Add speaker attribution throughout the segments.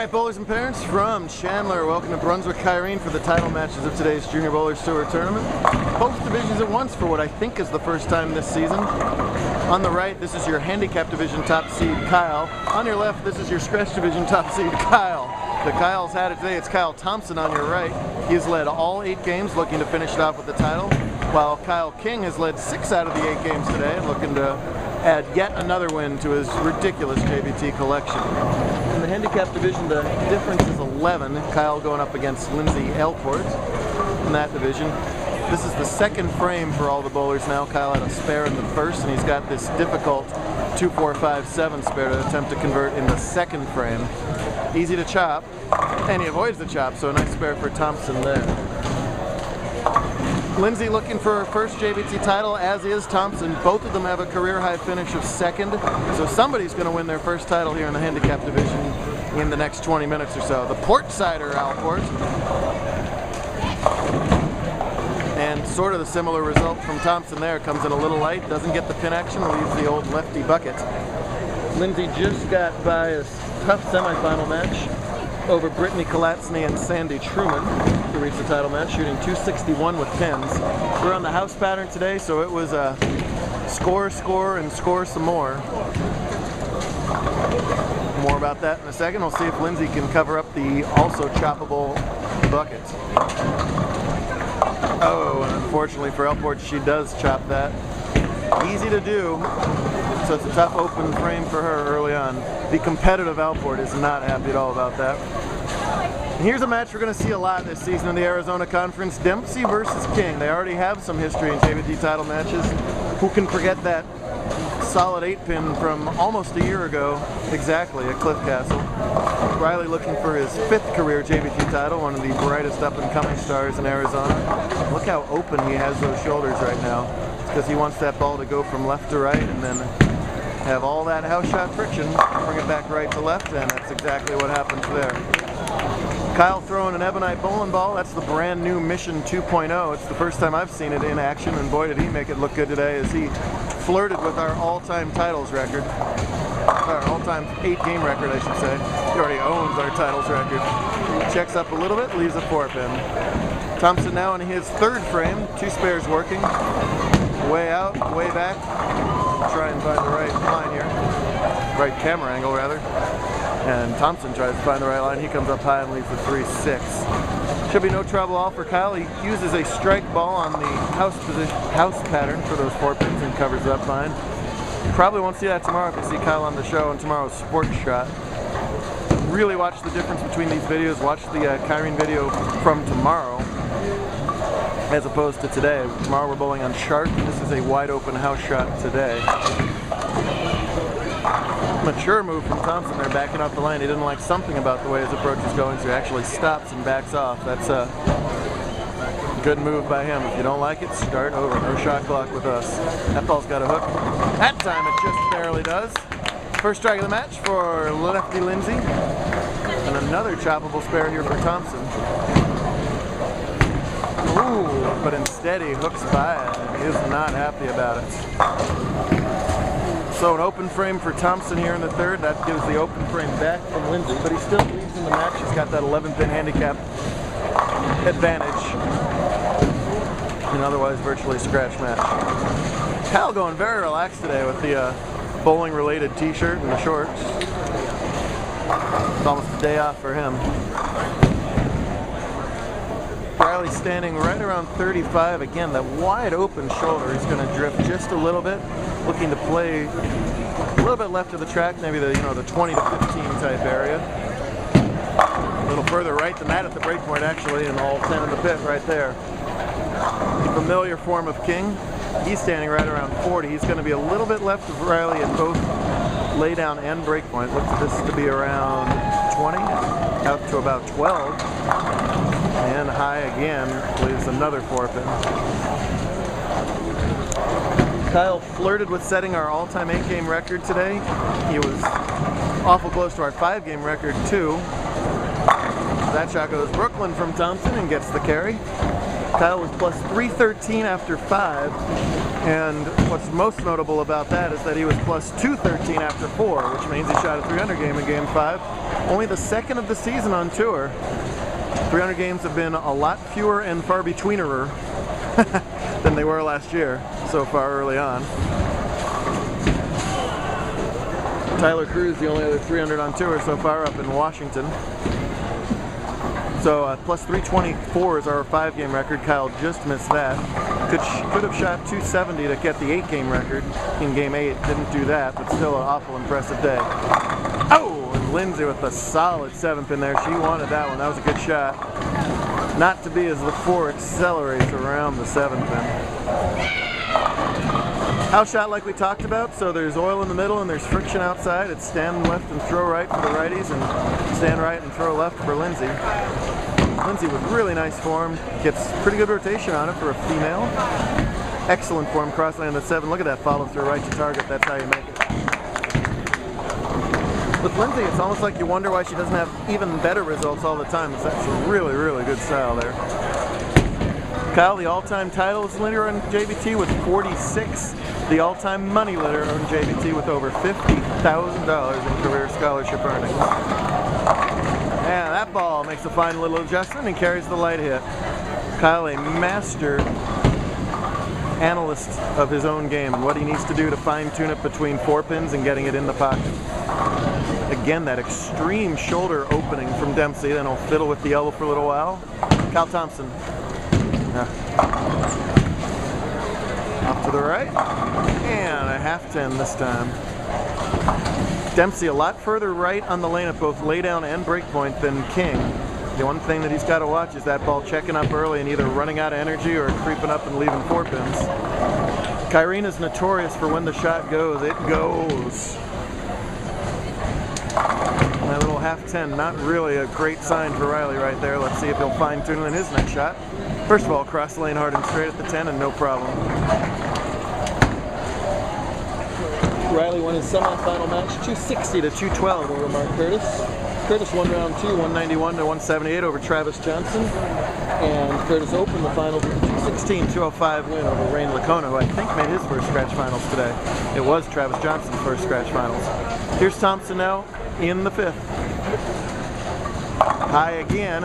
Speaker 1: Alright, bowlers and parents from Chandler, welcome to Brunswick Kyrene for the title matches of today's Junior Bowlers Tour Tournament. Both divisions at once for what I think is the first time this season. On the right, this is your handicap division top seed, Kyle. On your left, this is your scratch division top seed, Kyle. The Kyle's had it today. It's Kyle Thompson on your right. He's led all 8 games, looking to finish it off with the title, while Kyle King has led 6 out of the 8 games today, looking to add yet another win to his ridiculous JBT collection. In the handicap division, the difference is 11. Kyle going up against Lindsey Ailport in that division. This is the second frame for all the bowlers now. Kyle had a spare in the first, and he's got this difficult 2-4-5-7 spare to attempt to convert in the second frame. Easy to chop, and he avoids the chop, so a nice spare for Thompson there. Lindsey looking for her first JBT title, as is Thompson. Both of them have a career high finish of second, so somebody's going to win their first title here in the handicap division in the next 20 minutes or so. The port-sider Ailport. And sort of the similar result from Thompson there. Comes in a little light, doesn't get the pin action, leaves the old lefty bucket. Lindsey just got by a tough semifinal match over Brittany Kalatsny and Sandy Truman to reach the title match, shooting 261 with pins. We're on the house pattern today, so it was a score, and score some more. More about that in a second. We'll see if Lindsey can cover up the also choppable bucket. Oh, and unfortunately for Ailport, she does chop that. Easy to do, so it's a tough open frame for her early on. The competitive Ailport is not happy at all about that. And here's a match we're going to see a lot this season in the Arizona Conference, Dempsey versus King. They already have some history in JBT title matches. Who can forget that solid 8-pin from almost a year ago, exactly, at Cliff Castle. Riley looking for his 5th career JBT title, one of the brightest up-and-coming stars in Arizona. Look how open he has those shoulders right now. It's because he wants that ball to go from left to right and then have all that house shot friction, bring it back right to left, and that's exactly what happens there. Kyle throwing an ebonite bowling ball. That's the brand new Mission 2.0. It's the first time I've seen it in action, and boy did he make it look good today as he flirted with our all-time titles record. Our all-time 8-game record, I should say. He already owns our titles record. Checks up a little bit, leaves a 4-pin. Thompson now in his 3rd frame, 2 spares working. Way out, way back. Try and find the right line here. Right camera angle, rather. And Thompson tries to find the right line. He comes up high and leaves a 3-6. Should be no trouble all for Kyle. He uses a strike ball on the house pattern for those 4 pins and covers it up fine. You probably won't see that tomorrow if you see Kyle on the show in tomorrow's sports shot. Really watch the difference between these videos. Watch the Kyrene video from tomorrow as opposed to today. Tomorrow we're bowling on sharp. This is a wide open house shot today. Mature move from Thompson there, backing off the line. He didn't like something about the way his approach is going, so he actually stops and backs off. That's a good move by him. If you don't like it, start over. No shot clock with us. That ball's got a hook. That time it just barely does. First strike of the match for lefty Lindsey. And another choppable spare here for Thompson. Ooh, but instead he hooks by it and he is not happy about it. So an open frame for Thompson here in the 3rd. That gives the open frame back from Lindsey, but he still leads in the match. He's got that 11-pin handicap advantage. An otherwise virtually scratch match. Kyle going very relaxed today with the bowling-related t-shirt and the shorts. It's almost a day off for him. Riley standing right around 35. Again, that wide open shoulder. He's going to drift just a little bit, looking to play a little bit left of the track, maybe the 20 to 15 type area. A little further right than that at the break point, actually, and all 10 in the pit right there. Familiar form of King. He's standing right around 40. He's going to be a little bit left of Riley at both lay down and break point. Looks this to be around 20, out to about 12. And high again, leaves another 4-pin. Kyle flirted with setting our all-time 8-game record today. He was awful close to our 5-game record, too. That shot goes Brooklyn from Thompson and gets the carry. Kyle was plus 313 after 5, and what's most notable about that is that he was plus 213 after 4, which means he shot a 300 game in Game 5. Only the second of the season on tour. 300 games have been a lot fewer and far betweenerer than they were last year so far early on. Tyler Cruz, the only other 300 on tour so far, up in Washington. So plus 324 is our 5-game record. Kyle just missed that. Could have shot 270 to get the 8-game record in Game 8. Didn't do that, but still an awful impressive day. Oh, and Lindsey with a solid 7th in there. She wanted that one. That was a good shot. Not to be as the 4 accelerates around the 7th pin. House shot like we talked about, so there's oil in the middle and there's friction outside. It's stand left and throw right for the righties and stand right and throw left for Lindsey. Lindsey with really nice form, gets pretty good rotation on it for a female. Excellent form, cross land at 7. Look at that follow through right to target, that's how you make it. With Lindsey, it's almost like you wonder why she doesn't have even better results all the time. That's a really, really good style there. Kyle, the all-time titles leader on JBT with 46. The all-time money leader on JBT with over $50,000 in career scholarship earnings. And that ball makes a fine little adjustment and carries the light hit. Kyle, a master analyst of his own game and what he needs to do to fine-tune it between 4 pins and getting it in the pocket. Again, that extreme shoulder opening from Dempsey, then he'll fiddle with the elbow for a little while. Kyle Thompson. Off to the right, and a half 10 this time. Dempsey a lot further right on the lane at both laydown and breakpoint than King. The one thing that he's got to watch is that ball checking up early and either running out of energy or creeping up and leaving 4 pins. Kyrene is notorious for when the shot goes, it goes. That little half 10, not really a great sign for Riley right there. Let's see if he'll fine tune it in his next shot. First of all, cross the lane hard and straight at the 10 and no problem. Riley won his semi-final match 260 to 212 over Mark Curtis. Curtis won round 2, 191 to 178 over Travis Johnson. And Curtis opened the final with a 216-205 win over Rain Lacona, who I think made his first scratch finals today. It was Travis Johnson's first scratch finals. Here's Thompson now in the 5th. High again.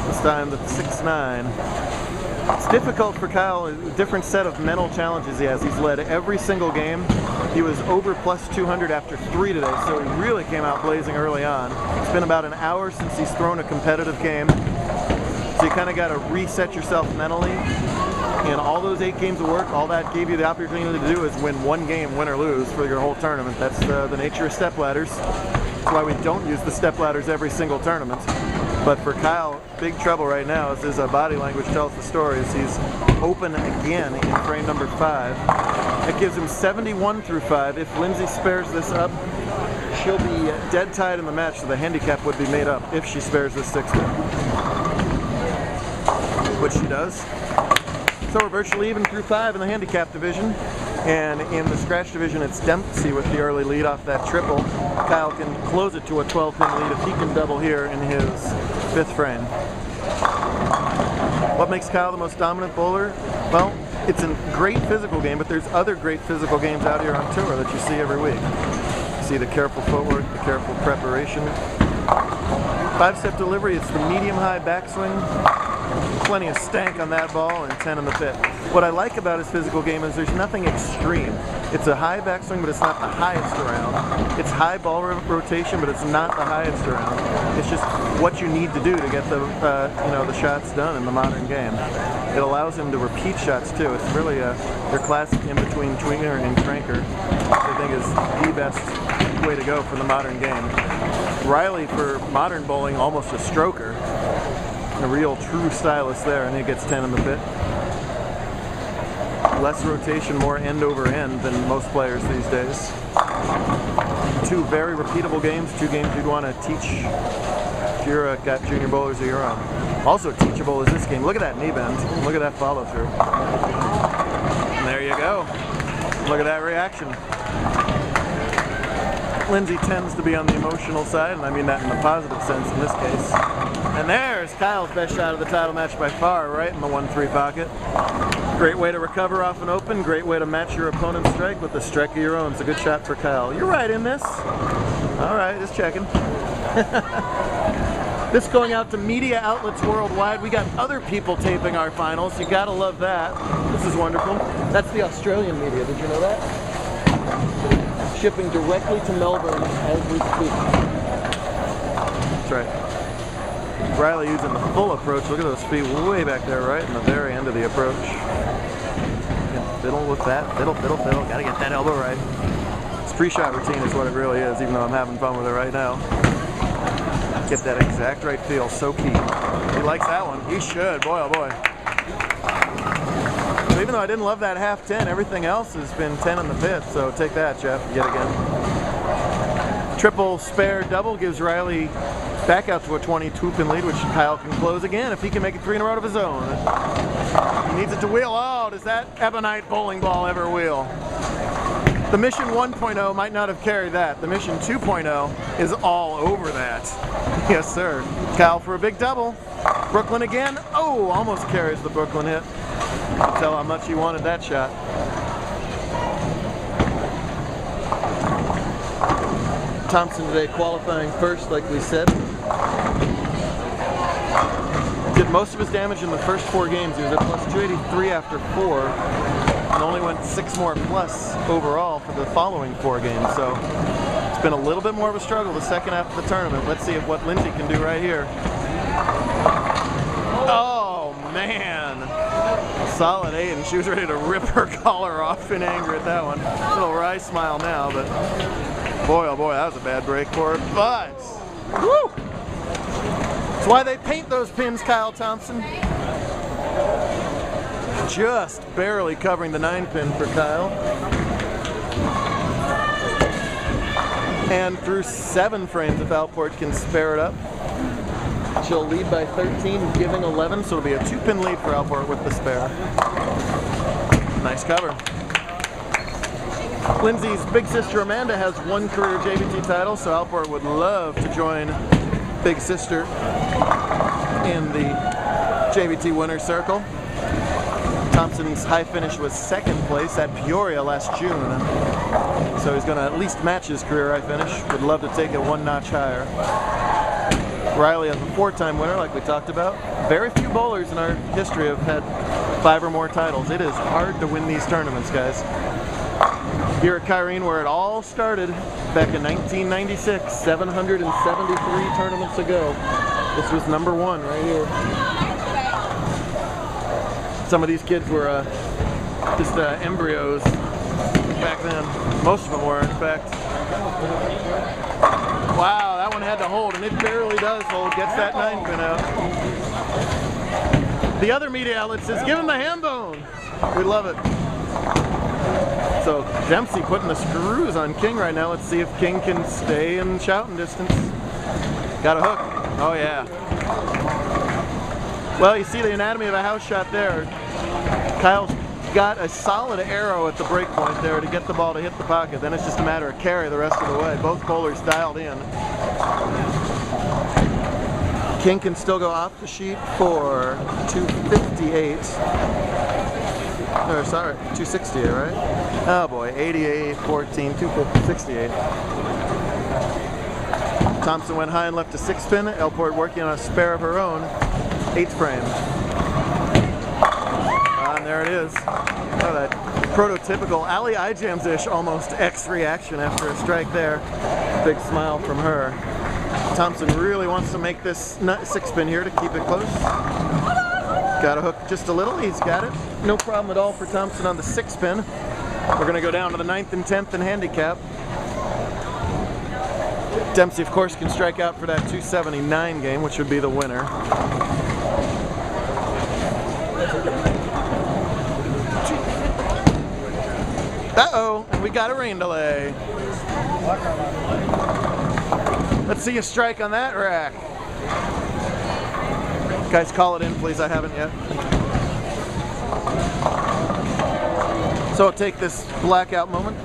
Speaker 1: This time the 6-9. It's difficult for Kyle, a different set of mental challenges he has. He's led every single game. He was over plus 200 after 3 today, so he really came out blazing early on. It's been about an hour since he's thrown a competitive game, so you kind of got to reset yourself mentally. And all those 8 games of work, all that gave you the opportunity to do is win 1 game, win or lose, for your whole tournament. That's the nature of step ladders. That's why we don't use the step ladders every single tournament. But for Kyle, big trouble right now, as his body language tells the story, is he's open again in frame number 5. It gives him 71 through 5. If Lindsey spares this up, she'll be dead tied in the match, so the handicap would be made up if she spares this 6th win. Which she does. So we're virtually even through 5 in the handicap division. And in the scratch division, it's Dempsey with the early lead off that triple. Kyle can close it to a 12-pin lead if he can double here in his 5th frame. What makes Kyle the most dominant bowler? Well, it's a great physical game, but there's other great physical games out here on tour that you see every week. You see the careful footwork, the careful preparation. 5-step delivery, it's the medium-high backswing. Plenty of stank on that ball and 10 in the 5th. What I like about his physical game is there's nothing extreme. It's a high backswing, but it's not the highest around. It's high ball rotation, but it's not the highest around. It's just what you need to do to get the the shots done in the modern game. It allows him to repeat shots too. It's really their classic in between twinger and cranker. I think is the best way to go for the modern game. Riley for modern bowling, almost a stroker. A real true stylist there, and he gets 10 in the 5th. Less rotation, more end over end than most players these days. 2 very repeatable games, 2 games you'd want to teach if you're got junior bowlers of your own. Also teachable is this game. Look at that knee bend. Look at that follow through. And there you go. Look at that reaction. Lindsey tends to be on the emotional side, and I mean that in the positive sense in this case. And there's Kyle's best shot of the title match by far, right in the 1-3 pocket. Great way to recover off an open, great way to match your opponent's strike with a strike of your own. It's a good shot for Kyle. You're right in this. All right, just checking. This going out to media outlets worldwide. We got other people taping our finals. You gotta love that. This is wonderful. That's the Australian media. Did you know that? Shipping directly to Melbourne as we speak. That's right. Riley using the full approach. Look at those feet way back there, right in the very end of the approach. Yeah, fiddle with that. Fiddle, fiddle, fiddle. Gotta get that elbow right. This pre-shot routine is what it really is, even though I'm having fun with it right now. Get that exact right feel, so key. He likes that one. He should. Boy, oh boy. So even though I didn't love that half 10, everything else has been 10 in the pit. So take that, Jeff, yet again. Triple spare double gives Riley back out to a 22-pin lead, which Kyle can close again if he can make it 3 in a row of his own. He needs it to wheel. Oh, does that Ebonite bowling ball ever wheel? The Mission 1.0 might not have carried that. The Mission 2.0 is all over that. Yes, sir. Kyle for a big double. Brooklyn again. Oh, almost carries the Brooklyn hit. Tell how much he wanted that shot. Thompson today qualifying first, like we said. Did most of his damage in the first 4 games. He was at plus 283 after 4. And only went 6 more plus overall for the following 4 games. So it's been a little bit more of a struggle the second half of the tournament. Let's see what Lindsey can do right here. Oh, man. Solid 8, and she was ready to rip her collar off in anger at that one. Little wry smile now, but boy, oh boy, that was a bad break for her. But, woo! That's why they paint those pins, Kyle Thompson. Just barely covering the 9-pin for Kyle. And through 7 frames, if Ailport can spare it up, she'll lead by 13, giving 11, so it'll be a 2-pin lead for Ailport with the spare. Nice cover. Lindsey's big sister Amanda has 1 career JBT title, so Ailport would love to join big sister in the JBT winner's circle. Thompson's high finish was 2nd place at Peoria last June, so he's going to at least match his career high finish. Would love to take it 1 notch higher. Riley is a 4-time winner, like we talked about. Very few bowlers in our history have had 5 or more titles. It is hard to win these tournaments, guys. Here at Kyrene, where it all started back in 1996, 773 tournaments ago. This was number 1 right here. Some of these kids were just embryos back then. Most of them were, in fact. Wow, that one had to hold, and it barely does hold. Gets that 9-pin out. The other media outlet says, give him the ham bone. We love it. So Dempsey putting the screws on King right now. Let's see if King can stay in shouting distance. Got a hook. Oh yeah. Well, you see the anatomy of a house shot there. Kyle's got a solid arrow at the break point there to get the ball to hit the pocket. Then it's just a matter of carry the rest of the way. Both bowlers dialed in. King can still go off the sheet for 258. Or sorry, 268, right? Oh boy, 88, 14, 268. Thompson went high and left a 6-pin. Ailport working on a spare of her own. 8th frame. And there it is. Oh, that prototypical Ali Ijams-ish almost X reaction after a strike there. Big smile from her. Thompson really wants to make this 6-pin here to keep it close. Got to hook just a little. He's got it. No problem at all for Thompson on the 6-pin. We're going to go down to the 9th and 10th in handicap. Dempsey, of course, can strike out for that 279 game, which would be the winner. Uh-oh, and we got a rain delay. Let's see a strike on that rack. Guys, call it in, please. I haven't yet. So I'll take this blackout moment